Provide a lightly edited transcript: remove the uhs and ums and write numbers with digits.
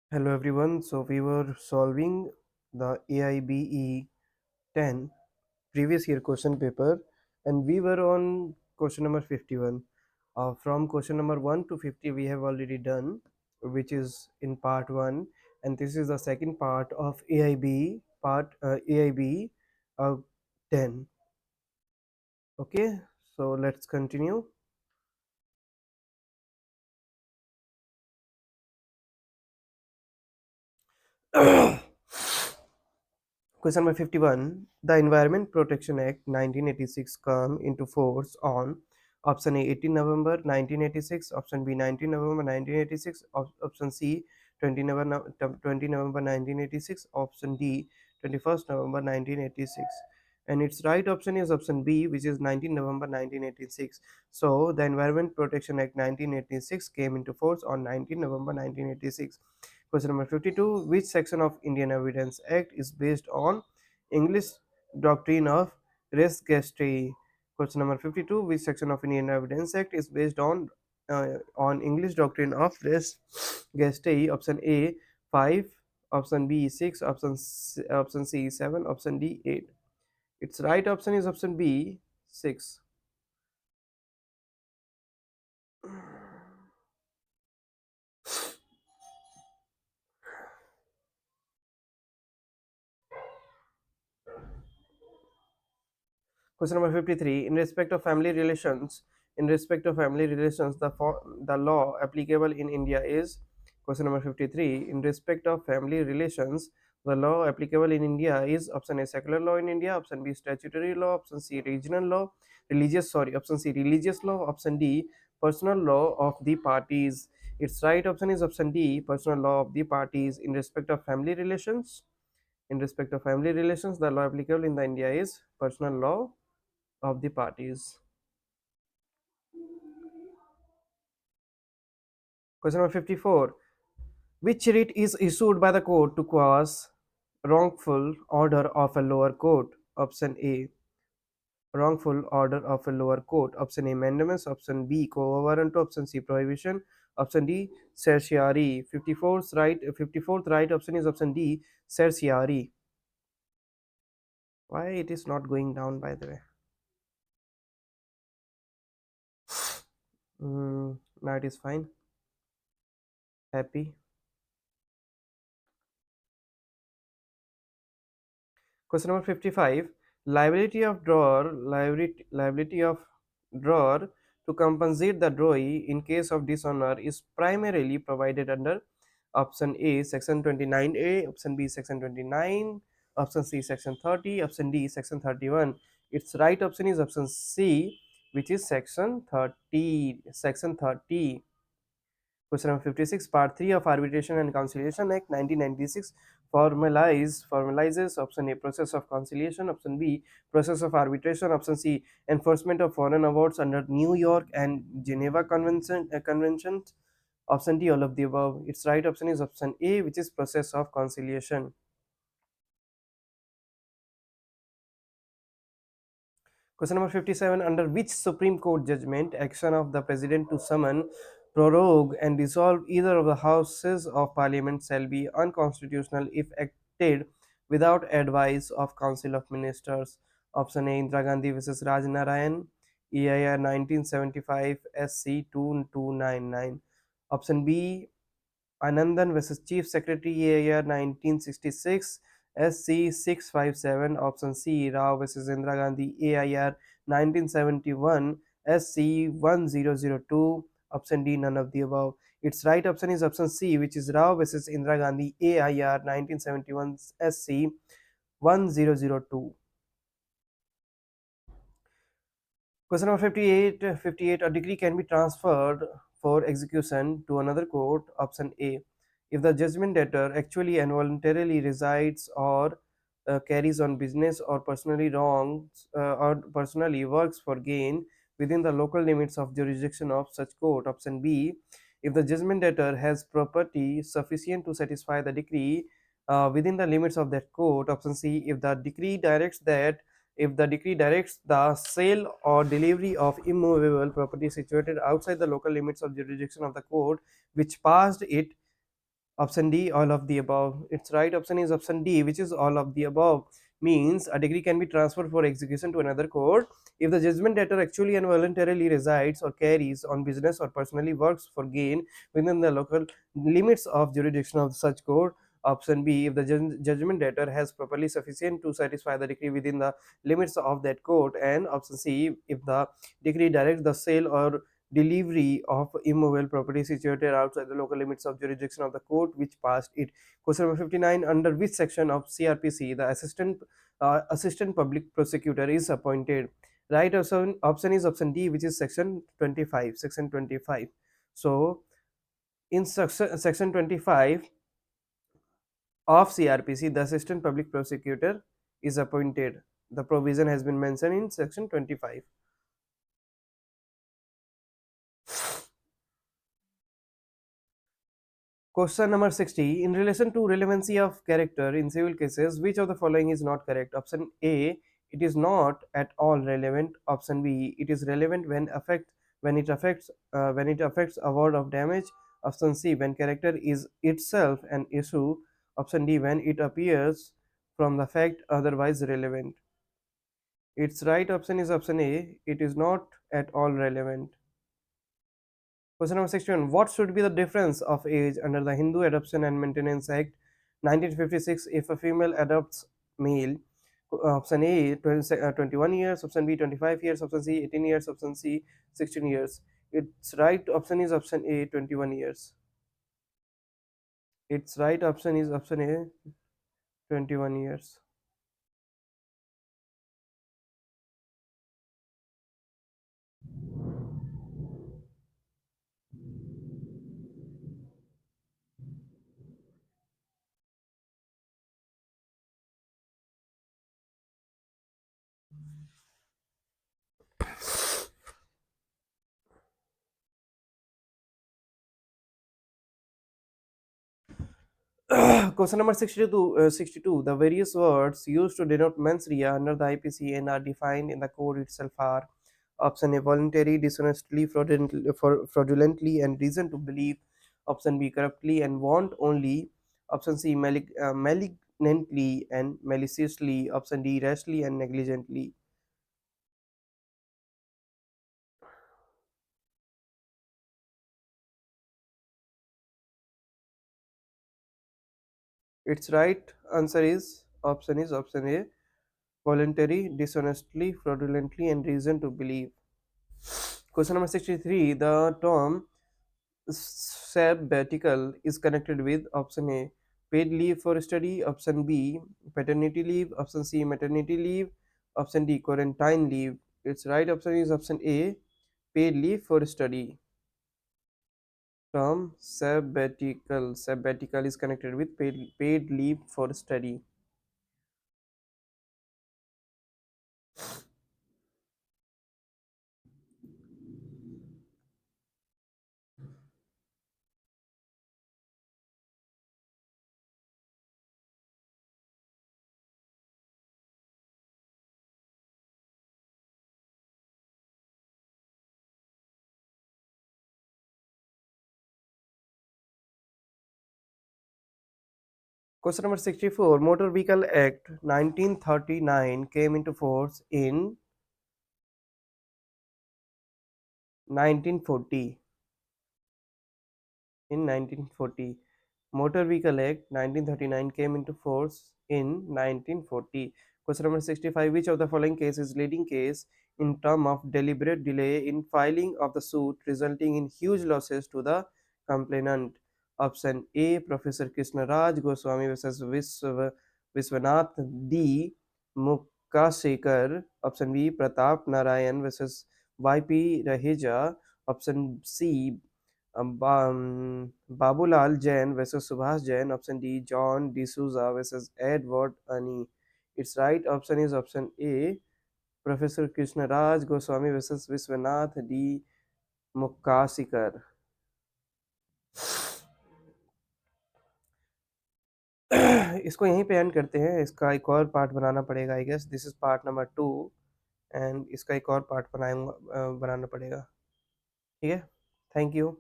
Hello everyone. So we were solving the AIBE 10 previous year question paper and we were on question number 51. From question number 1 to 50 we have already done, which is in part 1, and this is the second part of AIBE 10. Okay, so let's continue. Question number 51. The Environment Protection Act 1986 come into force on option A 18 November 1986, option B 19 November 1986, option C 20 November 1986, option D 21st November 1986. And its right option is option B, which is 19 November 1986. So the Environment Protection Act 1986 came into force on 19 November 1986. Question number 52. Which section of Indian Evidence Act is based on English doctrine of res gestae? Question number 52. Which section of Indian Evidence Act is based on English doctrine of res gestae? Option A 5, option B 6, option C 7, option D 8. Its right option is option B 6. Question number 53. In respect of family relations, the law applicable in India is. Question number 53. In respect of family relations, the law applicable in India is option A secular law in India, option B statutory law, option C regional law, option C religious law, option D personal law of the parties. Its right option is option D personal law of the parties. In respect of family relations, the law applicable in the India is personal law of the parties. Question number 54. Which writ is issued by the court to cause wrongful order of a lower court? Option A. Wrongful order of a lower court. Option A. Mandamus. Option B. Quo warranto. Option C. Prohibition. Option D. Certiorari. 54th right option is option D. Certiorari. Why it is not going down, by the way? Now it is fine. Happy. Question number 55. Liability of drawer to compensate the drawee in case of dishonor is primarily provided under option A section 29A, option B section 29, option C section 30, option D section 31. Its right option is option C, which is section 30. Section 30. Question number 56, Part 3 of Arbitration and Conciliation Act 1996 formalizes option A process of conciliation, option B process of arbitration, option C enforcement of foreign awards under New York and Geneva conventions, option D all of the above. Its right option is option A, which is process of conciliation. Question number 57. Under which Supreme Court judgment action of the President to summon, prorogue, and dissolve either of the Houses of Parliament shall be unconstitutional if acted without advice of Council of Ministers? Option A. Indira Gandhi vs. Raj Narayan, EIR 1975 SC 2299. Option B. Anandan vs. Chief Secretary AIR 1966 SC 657. Option C. Rao vs. Indira Gandhi AIR 1971 SC 1002. Option D. None of the above. Its right option is option C, which is Rao vs. Indira Gandhi AIR 1971 SC 1002. Question number 58. A decree can be transferred for execution to another court. Option A. If the judgment debtor actually and voluntarily resides or carries on business or personally works for gain within the local limits of jurisdiction of such court. Option B. If the judgment debtor has property sufficient to satisfy the decree within the limits of that court. Option C. If the decree directs the sale or delivery of immovable property situated outside the local limits of jurisdiction of the court which passed it Option D, all of the above. Its right option is option D, which is all of the above. Means a degree can be transferred for execution to another court if the judgment debtor actually and voluntarily resides or carries on business or personally works for gain within the local limits of jurisdiction of such court. Option B, if the judgment debtor has properly sufficient to satisfy the decree within the limits of that court. And option C, if the decree directs the sale or delivery of immovable property situated outside the local limits of jurisdiction of the court which passed it. Question number 59. Under which section of CRPC the assistant public prosecutor is appointed? Right option is option D, which is section 25. Section 25. So in section 25 of CRPC, the assistant public prosecutor is appointed. The provision has been mentioned in section 25. Question number 60. In relation to relevancy of character in civil cases, which of the following is not correct? Option A, it is not at all relevant. Option B, it is relevant when it affects award of damage. Option C, when character is itself an issue. Option D, when it appears from the fact otherwise relevant. Its right option is option A, it is not at all relevant. Question number 61. What should be the difference of age under the Hindu Adoption and Maintenance Act 1956 if a female adopts male? Option A 21 years, option B 25 years, option C 18 years, option C 16 years. Its right option is option A 21 years. Its right option is option A 21 years. Question number 62. The various words used to denote mens rea under the IPC and are defined in the code itself are: option A, voluntary, dishonestly, fraudulently, and reason to believe. Option B, corruptly and want only. Option C, malignantly and maliciously. Option D, rashly and negligently. Its right answer is option A, voluntary, dishonestly, fraudulently, and reason to believe. Question number 63. The term sabbatical is connected with option A, paid leave for study, option B, paternity leave, option C, maternity leave, option D, quarantine leave. Its right option is option A, paid leave for study. Term sabbatical is connected with paid leave for study. Question number 64. Motor Vehicle Act 1939 came into force in 1940. In 1940. Motor Vehicle Act 1939 came into force in 1940. Question number 65. Which of the following case is leading case in term of deliberate delay in filing of the suit resulting in huge losses to the complainant? Option A, Professor Krishna Raj Goswami versus Viswanath D. Mukasekar. Option B, Pratap Narayan versus YP Raheja. Option C, Babulal Jain versus Subhash Jain. Option D, John D'Souza versus Edward Ani. Its right option is option A, Professor Krishna Raj Goswami versus Viswanath D. Mukasikar. इसको यहीं पे and करते हैं. इसका एक और part बनाना पड़ेगा. I guess this is part number 2 and इसका एक और पार्ट बनाना पड़ेगा. ठीक है. Thank you.